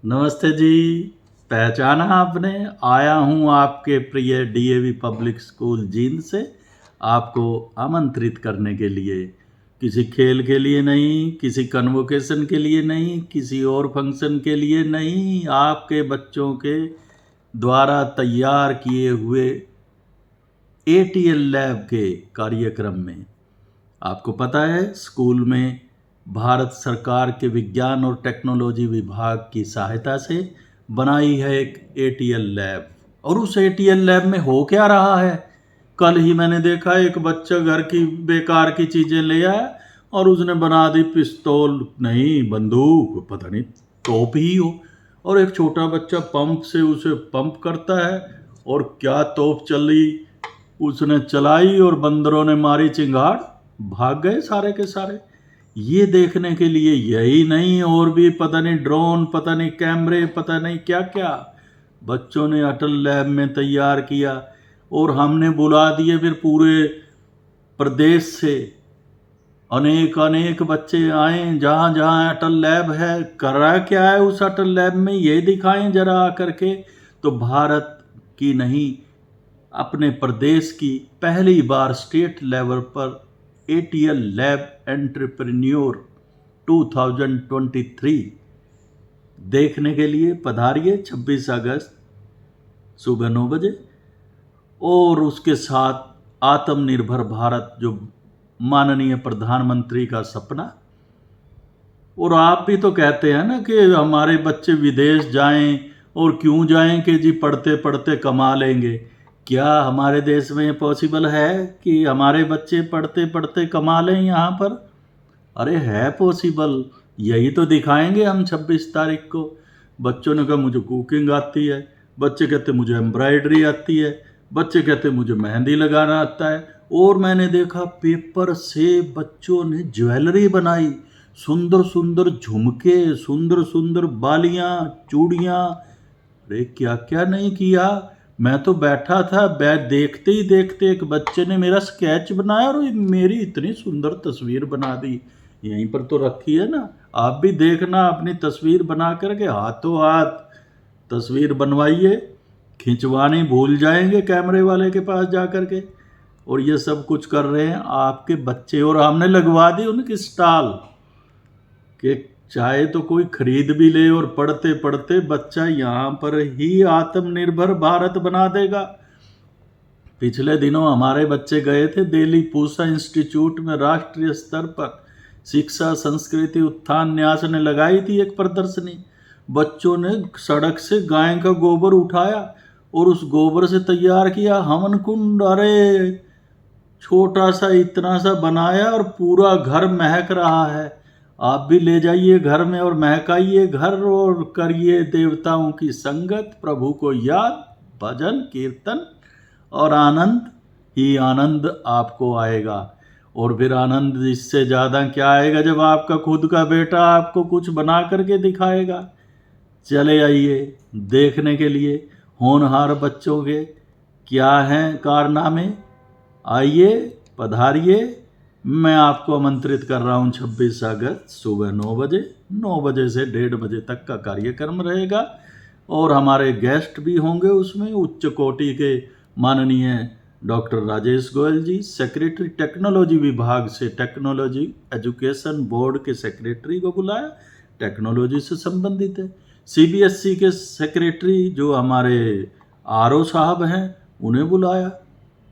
नमस्ते जी। पहचाना आपने? आया हूँ आपके प्रिय डीएवी पब्लिक स्कूल जींद से आपको आमंत्रित करने के लिए। किसी खेल के लिए नहीं, किसी कन्वोकेशन के लिए नहीं, किसी और फंक्शन के लिए नहीं, आपके बच्चों के द्वारा तैयार किए हुए एटीएल लैब के कार्यक्रम में। आपको पता है, स्कूल में भारत सरकार के विज्ञान और टेक्नोलॉजी विभाग की सहायता से बनाई है एक एटीएल लैब। और उस एटीएल लैब में हो क्या रहा है? कल ही मैंने देखा एक बच्चा घर की बेकार की चीज़ें ले आया और उसने बना दी पिस्तौल, नहीं बंदूक, पता नहीं तोप ही हो। और एक छोटा बच्चा पंप से उसे पंप करता है और क्या तोप चली उसने चलाई और बंदरों ने मारी चिंगाड़, भाग गए सारे के सारे। ये देखने के लिए यही नहीं, और भी पता नहीं ड्रोन, पता नहीं कैमरे, पता नहीं क्या क्या बच्चों ने अटल लैब में तैयार किया। और हमने बुला दिए फिर पूरे प्रदेश से अनेक अनेक बच्चे आए, जहाँ जहाँ अटल लैब है। कर रहा क्या है उस अटल लैब में, ये दिखाएं जरा आकर के। तो भारत की नहीं, अपने प्रदेश की पहली बार स्टेट लेवल पर एटीएल लैब एंटरप्रेन्योर 2023 देखने के लिए पधारिए 26 अगस्त सुबह 9 बजे। और उसके साथ आत्मनिर्भर भारत, जो माननीय प्रधानमंत्री का सपना। और आप भी तो कहते हैं ना कि हमारे बच्चे विदेश जाएं, और क्यों जाएं कि जी पढ़ते पढ़ते कमा लेंगे। क्या हमारे देश में पॉसिबल है कि हमारे बच्चे पढ़ते पढ़ते कमा लें यहाँ पर? अरे है पॉसिबल, यही तो दिखाएंगे हम 26 तारीख को। बच्चों ने कहा मुझे कुकिंग आती है, बच्चे कहते मुझे एम्ब्रॉयडरी आती है, बच्चे कहते मुझे मेहंदी लगाना आता है। और मैंने देखा पेपर से बच्चों ने ज्वेलरी बनाई, सुंदर सुंदर झुमके, सुंदर सुंदर बालियां, चूड़ियां। अरे क्या क्या नहीं किया। मैं तो बैठा था, देखते ही देखते एक बच्चे ने मेरा स्केच बनाया और मेरी इतनी सुंदर तस्वीर बना दी। यहीं पर तो रखी है ना, आप भी देखना, अपनी तस्वीर बना करके हाथों हाथ तस्वीर बनवाइए। खिंचवानी भूल जाएंगे कैमरे वाले के पास जा कर के। और ये सब कुछ कर रहे हैं आपके बच्चे। और हमने लगवा दी उनकी स्टॉल कि चाहे तो कोई खरीद भी ले, और पढ़ते पढ़ते बच्चा यहाँ पर ही आत्मनिर्भर भारत बना देगा। पिछले दिनों हमारे बच्चे गए थे दिल्ली पूसा इंस्टीट्यूट में, राष्ट्रीय स्तर पर शिक्षा संस्कृति उत्थान न्यास ने लगाई थी एक प्रदर्शनी। बच्चों ने सड़क से गाय का गोबर उठाया और उस गोबर से तैयार किया हवन कुंड। अरे छोटा सा इतना सा बनाया और पूरा घर महक रहा है। आप भी ले जाइए घर में और महकाइए घर, और करिए देवताओं की संगत, प्रभु को याद, भजन कीर्तन, और आनंद ही आनंद आपको आएगा। और फिर आनंद इससे ज़्यादा क्या आएगा जब आपका खुद का बेटा आपको कुछ बना करके दिखाएगा। चले आइए देखने के लिए होनहार बच्चों के क्या हैं कारनामे। आइए पधारिए। मैं आपको आमंत्रित कर रहा हूँ 26 अगस्त सुबह 9 बजे। 9 बजे से 1:30 बजे तक का कार्यक्रम रहेगा। और हमारे गेस्ट भी होंगे उसमें, उच्च कोटि के माननीय डॉक्टर राजेश गोयल जी, सेक्रेटरी टेक्नोलॉजी विभाग से, टेक्नोलॉजी एजुकेशन बोर्ड के सेक्रेटरी को बुलाया, टेक्नोलॉजी से संबंधित है। सीबीएसई के सेक्रेटरी जो हमारे आरओ साहब हैं उन्हें बुलाया।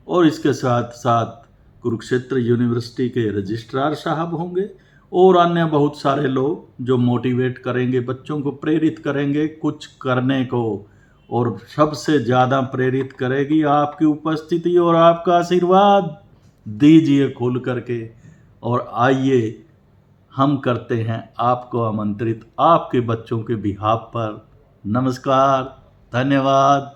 और इसके साथ साथ कुरुक्षेत्र यूनिवर्सिटी के रजिस्ट्रार साहब होंगे, और अन्य बहुत सारे लोग जो मोटिवेट करेंगे, बच्चों को प्रेरित करेंगे कुछ करने को। और सबसे ज़्यादा प्रेरित करेगी आपकी उपस्थिति और आपका आशीर्वाद। दीजिए खोल करके और आइए, हम करते हैं आपको आमंत्रित आपके बच्चों के बिहाफ पर। नमस्कार, धन्यवाद।